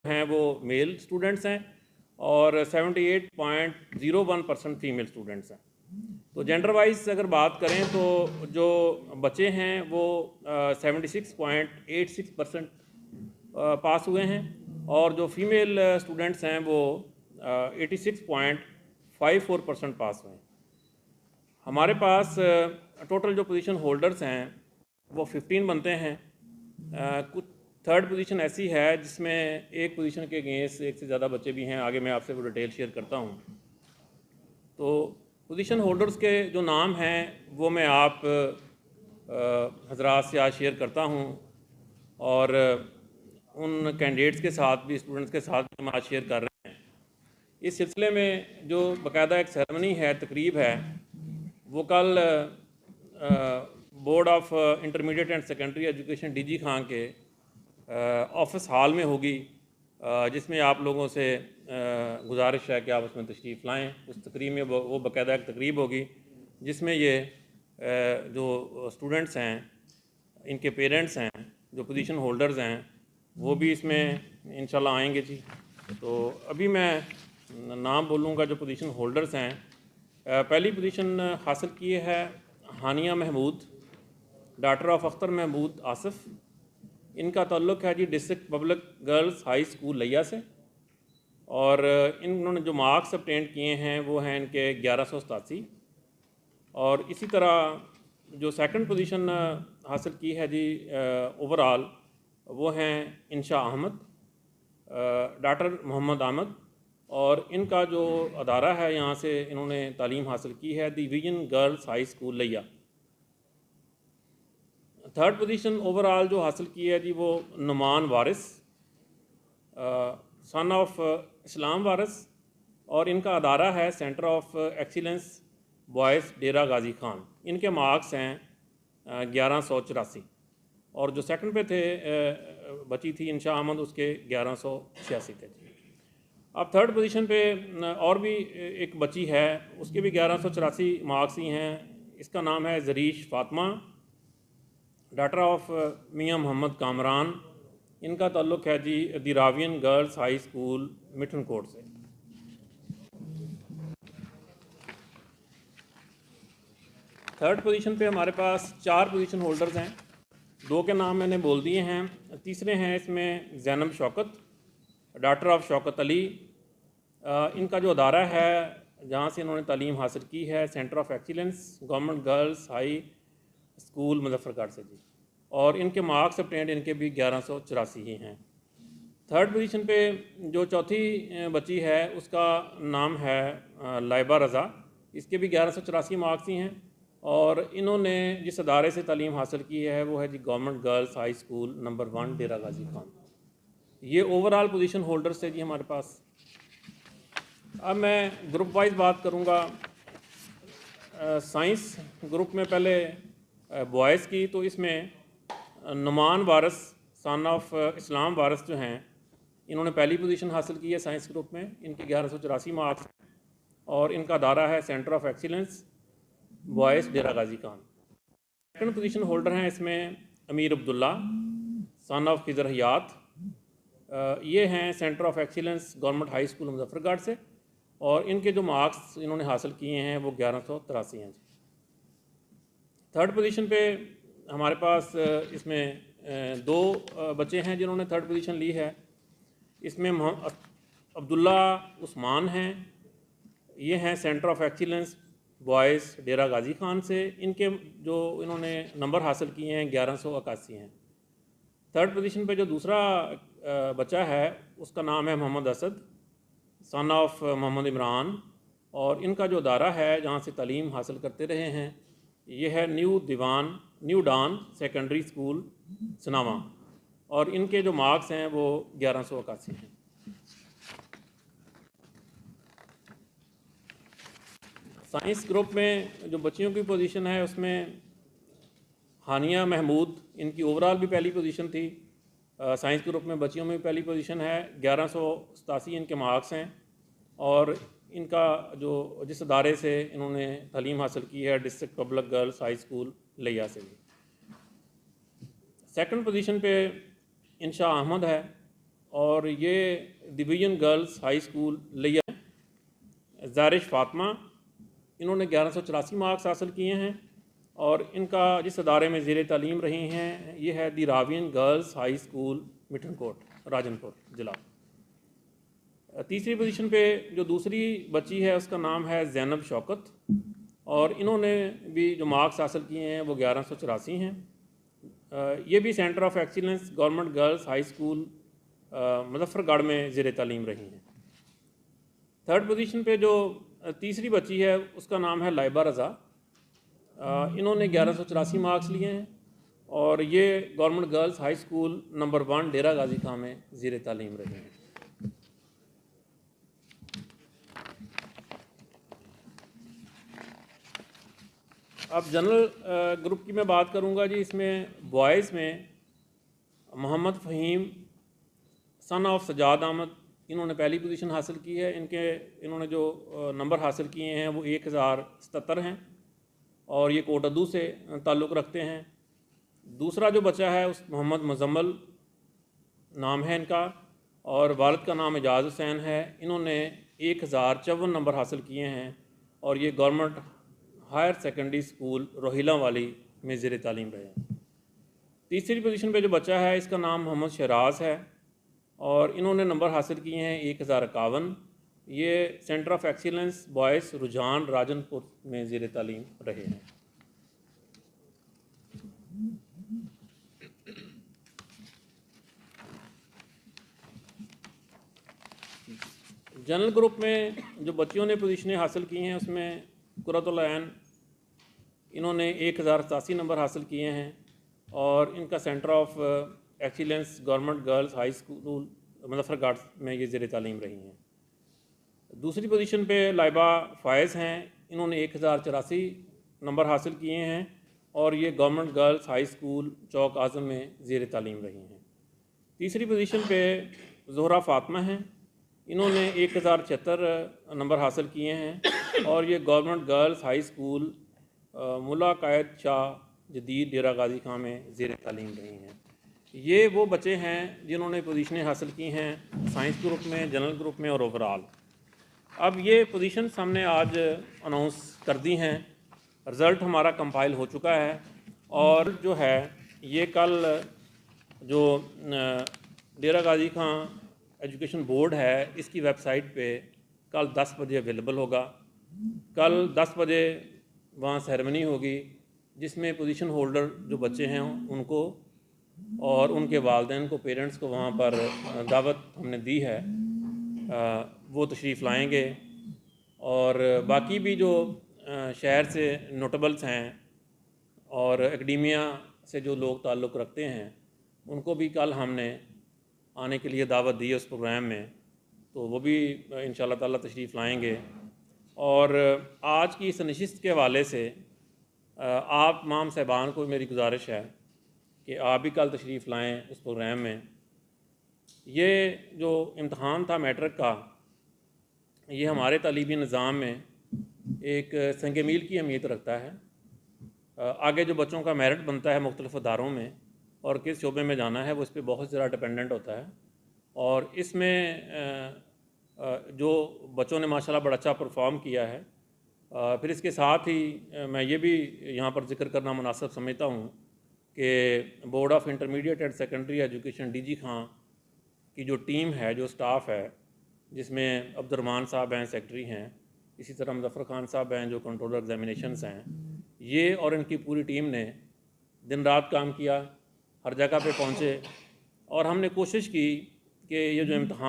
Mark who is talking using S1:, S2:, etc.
S1: हैं वो mail students हैं और 78.01% फीमेल स्टूडेंट्स हैं। तो जेंडर वाइज अगर बात करें तो जो बच्चे हैं वो 76.86% पास हुए हैं और जो फीमेल स्टूडेंट्स हैं वो 86.54% पास हुए हैं। हमारे पास टोटल जो पोजीशन होल्डर्स हैं वो 15 बनते हैं। कुछ थर्ड पोजीशन ऐसी है जिसमें एक पोजीशन के अगेंस्ट एक से ज़्यादा बच्चे भी हैं, आगे मैं आपसे वो डिटेल शेयर करता हूँ। तो पोजीशन होल्डर्स के जो नाम हैं वो मैं आप हजरात से आज शेयर करता हूँ और उन कैंडिडेट्स के साथ भी, स्टूडेंट्स के साथ भी हम आज शेयर कर रहे हैं। इस सिलसिले में जो बाकायदा एक सेरेमनी है, तकरीब है, वो कल board of intermediate and secondary education DG Khan के ऑफिस हॉल में होगी, जिसमें आप लोगों से गुजारिश है कि आप उसमें तशरीफ़ लाएँ। उस तकरीब में वो बाकायदा एक तकरीब होगी जिसमें ये जो स्टूडेंट्स हैं, इनके पेरेंट्स हैं, जो पोजीशन होल्डर्स हैं, वो भी इसमें इंशाल्लाह आएंगे जी। तो अभी मैं नाम बोलूँगा जो पोजीशन होल्डर्स हैं। पहली पोजीशन हासिल की है हानिया महमूद, डॉटर ऑफ अख्तर महमूद आसिफ। इनका ताल्लुक़ है जी district public girls high school Layyah से और इन्होंने जो मार्क्स obtain किए हैं वो हैं इनके 1187। और इसी तरह जो सेकंड पोजीशन हासिल की है जी ओवरऑल, वो हैं इंशा अहमद, डॉक्टर मोहम्मद अहमद, और इनका जो अदारा है यहाँ से इन्होंने तालीम हासिल की है दी विजन गर्ल्स हाई स्कूल लिया। थर्ड पोजीशन ओवरऑल जो हासिल की है जी वो नुमान वारिस, सन ऑफ इस्लाम वारिस, और इनका अदारा है सेंटर ऑफ एक्सीलेंस बॉयज़ डेरा गाजी खान। इनके मार्क्स हैं 1184 और जो सेकंड पे थे बची थी इंशा अहमद, उसके 1186 थे जी। अब थर्ड पोजीशन पे और भी एक बच्ची है, उसके भी 1184 मार्क्स ही हैं। इसका नाम है जरीश फातिमा, डॉटर ऑफ मियां मोहम्मद कामरान। इनका ताल्लुक़ है जी दिरावियन गर्ल्स हाई स्कूल मिठनकोट से। थर्ड पोजीशन पे हमारे पास 4 पोजीशन होल्डर्स हैं। 2 के नाम मैंने बोल दिए हैं, तीसरे हैं इसमें ज़ैनब शौकत, डॉटर ऑफ शौकत अली। इनका जो अदारा है जहाँ से इन्होंने तालीम हासिल की है centre of excellence government girls high school Muzaffargarh से जी, और इनके मार्क्स obtained इनके भी 1184 ही हैं। थर्ड पोजीशन पे जो चौथी बच्ची है उसका नाम है लाइबा रज़ा, इसके भी 1184 मार्क्स ही हैं और इन्होंने जिस अदारे से तालीम हासिल की है वो है जी government girls high school number 1 Dera Ghazi Khan. ये ओवरऑल पोजीशन होल्डर्स थे जी हमारे पास। अब मैं ग्रुप वाइज बात करूँगा। साइंस ग्रुप में पहले बॉयज़ की, तो इसमें नुमान वारिस सन ऑफ इस्लाम वारिस जो हैं इन्होंने पहली पोजीशन हासिल की है साइंस ग्रुप में। इनके 1184 मार्क्स और इनका अदारा है centre of excellence boys Dera Ghazi Khan. Second position holder हैं इसमें अमीर अब्दुल्ला सन ऑफ खिजर हयात। ये हैं centre of excellence government high school Muzaffargarh से और इनके जो मार्क्स इन्होंने हासिल किए हैं वो 1183 हैं जी। थर्ड पोजीशन पे हमारे पास इसमें 2 बच्चे हैं जिन्होंने थर्ड पोजीशन ली है। इसमें अब्दुल्ला उस्मान हैं, ये हैं सेंटर ऑफ एक्सीलेंस बॉयज़ डेरा गाजी खान से। इनके जो इन्होंने नंबर हासिल किए हैं 1181 हैं। थर्ड पोजीशन पे जो दूसरा बच्चा है उसका नाम है मोहम्मद असद सन ऑफ मोहम्मद इमरान, और इनका जो अदारा है जहाँ से तालीम हासिल करते रहे हैं ये है न्यू डान सेकेंडरी स्कूल सनावा, और इनके जो मार्क्स हैं वो 1181 हैं। साइंस ग्रुप में जो बच्चियों की पोजीशन है उसमें हानिया महमूद, इनकी ओवरऑल भी पहली पोजीशन थी। साइंस ग्रुप में बच्चियों में भी पहली पोजीशन है, 1187 इनके मार्क्स हैं और इनका जो जिस अदारे से इन्होंने तालीम हासिल की है district public girls high school Layyah से भी। सेकंड पोजीशन पे इंशा अहमद है, और ये डिवीज़न गर्ल्स हाई स्कूल लिया। ज़ारिश फ़ातिमा, इन्होंने 1184 मार्क्स हासिल किए हैं और इनका जिस अदारे में ज़ेर तालीम रही हैं ये है the Ravian girls high school Mithankot, Rajanpur ज़िला। तीसरी पोजीशन पे जो दूसरी बच्ची है उसका नाम है ज़ैनब शौकत और इन्होंने भी जो मार्क्स हासिल किए हैं वो 1184 हैं। ये भी centre of excellence government girls high school Muzaffargarh में ज़ेर तालीम रही हैं। थर्ड पोजीशन पे जो तीसरी बच्ची है उसका नाम है लाइबा रज़ा। इन्होंने 1184 मार्क्स लिए हैं और ये government girls high school number 1 Dera गाजी खां में ज़ेर तालीम रही हैं। अब जनरल ग्रुप की मैं बात करूंगा जी। इसमें बॉयज़ में मोहम्मद फ़हीम सन ऑफ सजाद अहमद, इन्होंने पहली पोजीशन हासिल की है। इन्होंने जो नंबर हासिल किए हैं वो 1077 हैं और ये कोटअदू से ताल्लुक़ रखते हैं। दूसरा जो बच्चा है उस मोहम्मद मुजम्मल नाम है इनका और वालिद का नाम एजाज़ हुसैन है। इन्होंने 1054 नंबर हासिल किए हैं और ये government higher secondary school Rohila वाली में ज़ेर तालीम रहे हैं। तीसरी पोजीशन पे जो बच्चा है इसका नाम मोहम्मद शहराज है और इन्होंने नंबर हासिल किए हैं 1051। ये सेंटर ऑफ एक्सीलेंस बॉयज़ रुझान राजनपुर में ज़ेर तालीम रहे हैं। जनरल ग्रुप में जो बच्चियों ने पोजीशनें हासिल की हैं उसमें कुर्रतुल ऐन, इन्होंने 1087 नंबर हासिल किए हैं और इनका centre of excellence government girls high school Muzaffargarh में ये ज़ेर तालीम रही हैं। दूसरी पोजीशन पे लाइबा फ़ायज़ हैं, इन्होंने 1084 नंबर हासिल किए हैं और ये गवर्नमेंट गर्ल्स हाई स्कूल चौक आज़म में ज़ेर तालीम रही हैं। तीसरी पोजीशन पे ज़ोहरा फ़ातिमा हैं, इन्होंने 1076 नंबर हासिल किए हैं और ये गवर्नमेंट गर्ल्स हाई स्कूल मुला कायद शाह जदीद डेरा गाजी खां में ज़ेर तालीम रही हैं। ये वो बच्चे हैं जिन्होंने पोजीशनें हासिल की हैं साइंस ग्रुप में, जनरल ग्रुप में और ओवरऑल। अब ये पोजीशन हमने आज अनाउंस कर दी हैं, रिज़ल्ट हमारा कंपाइल हो चुका है और जो है ये कल जो डेरा गाजी खां एजुकेशन बोर्ड है इसकी वेबसाइट पे कल 10 बजे अवेलेबल होगा। कल 10 बजे वहाँ सेरेमनी होगी जिसमें पोजीशन होल्डर जो बच्चे हैं उनको और उनके वालिदैन को, पेरेंट्स को वहाँ पर दावत हमने दी है, वो तशरीफ़ लाएंगे। और बाकी भी जो शहर से नोटेबल्स हैं और एकेडमिया से जो लोग ताल्लुक़ रखते हैं उनको भी कल हमने आने के लिए दावत दी है उस प्रोग्राम में, तो वो भी इंशाअल्लाह ताला तशरीफ़ लाएंगे। और आज की इस नशिस्त के हवाले से आप माम साहबान को मेरी गुजारिश है कि आप भी कल तशरीफ़ लाएं उस प्रोग्राम में। ये जो इम्तहान था मैट्रिक का, ये हमारे तालीमी निज़ाम में एक संग मील की अहमियत रखता है। आगे जो बच्चों का मेरिट बनता है मुख्तलिफ़ अदारों में और किस शोबे में जाना है वो इस पर बहुत ज़्यादा डिपेंडेंट होता है। और इसमें जो बच्चों ने माशाल्लाह बड़ा अच्छा परफॉर्म किया है, फिर इसके साथ ही मैं ये भी यहाँ पर जिक्र करना मुनासिब समझता हूँ कि board of intermediate and secondary education DG खां की जो टीम है, जो स्टाफ है, जिसमें अब्दुर्रहमान साहब हैं सेक्रेटरी हैं, इसी तरह मुजफ्फर खान साहब हैं जो कंट्रोलर एग्जामिनेशंस हैं, ये और इनकी पूरी टीम ने दिन रात काम किया, हर जगह पे पहुँचे और हमने कोशिश की कि ये जो इम्तहान